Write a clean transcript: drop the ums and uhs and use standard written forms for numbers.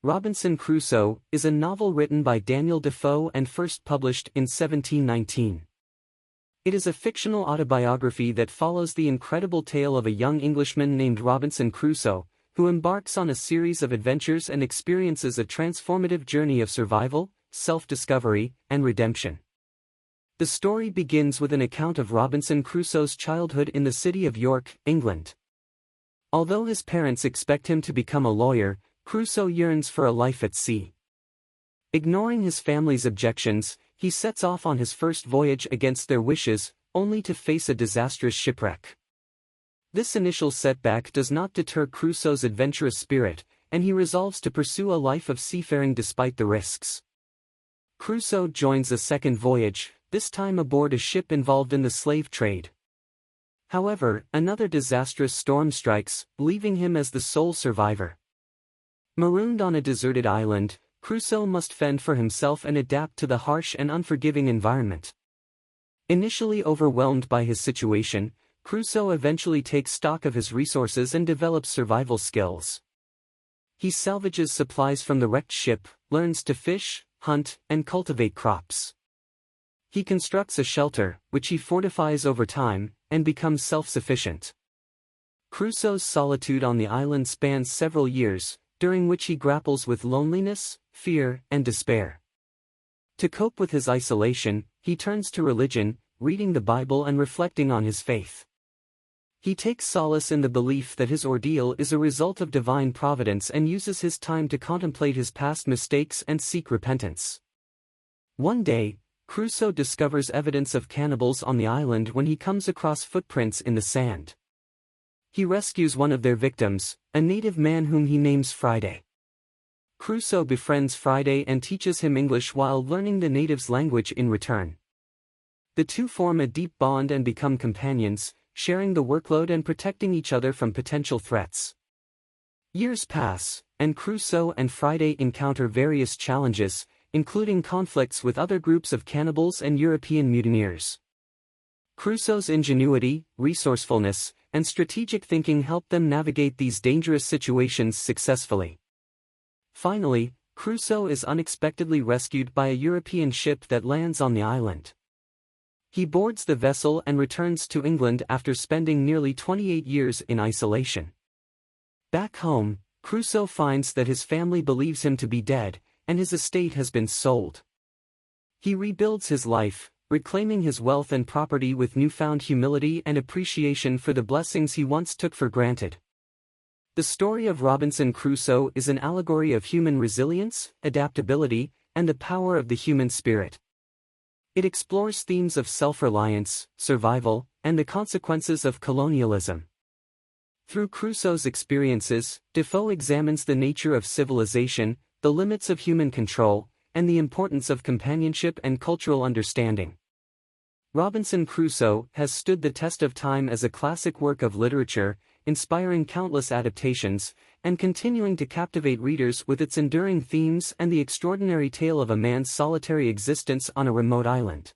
Robinson Crusoe is a novel written by Daniel Defoe and first published in 1719. It is a fictional autobiography that follows the incredible tale of a young Englishman named Robinson Crusoe, who embarks on a series of adventures and experiences a transformative journey of survival, self-discovery, and redemption. The story begins with an account of Robinson Crusoe's childhood in the city of York, England. Although his parents expect him to become a lawyer, Crusoe yearns for a life at sea. Ignoring his family's objections, he sets off on his first voyage against their wishes, only to face a disastrous shipwreck. This initial setback does not deter Crusoe's adventurous spirit, and he resolves to pursue a life of seafaring despite the risks. Crusoe joins a second voyage, this time aboard a ship involved in the slave trade. However, another disastrous storm strikes, leaving him as the sole survivor. Marooned on a deserted island, Crusoe must fend for himself and adapt to the harsh and unforgiving environment. Initially overwhelmed by his situation, Crusoe eventually takes stock of his resources and develops survival skills. He salvages supplies from the wrecked ship, learns to fish, hunt, and cultivate crops. He constructs a shelter, which he fortifies over time, and becomes self-sufficient. Crusoe's solitude on the island spans several years, during which he grapples with loneliness, fear, and despair. To cope with his isolation, he turns to religion, reading the Bible and reflecting on his faith. He takes solace in the belief that his ordeal is a result of divine providence and uses his time to contemplate his past mistakes and seek repentance. One day, Crusoe discovers evidence of cannibals on the island when he comes across footprints in the sand. He rescues one of their victims, a native man whom he names Friday. Crusoe befriends Friday and teaches him English while learning the native's language in return. The two form a deep bond and become companions, sharing the workload and protecting each other from potential threats. Years pass, and Crusoe and Friday encounter various challenges, including conflicts with other groups of cannibals and European mutineers. Crusoe's ingenuity, resourcefulness, and strategic thinking help them navigate these dangerous situations successfully. Finally, Crusoe is unexpectedly rescued by a European ship that lands on the island. He boards the vessel and returns to England after spending nearly 28 years in isolation. Back home, Crusoe finds that his family believes him to be dead, and his estate has been sold. He rebuilds his life, reclaiming his wealth and property with newfound humility and appreciation for the blessings he once took for granted. The story of Robinson Crusoe is an allegory of human resilience, adaptability, and the power of the human spirit. It explores themes of self-reliance, survival, and the consequences of colonialism. Through Crusoe's experiences, Defoe examines the nature of civilization, the limits of human control, and the importance of companionship and cultural understanding. Robinson Crusoe has stood the test of time as a classic work of literature, inspiring countless adaptations, and continuing to captivate readers with its enduring themes and the extraordinary tale of a man's solitary existence on a remote island.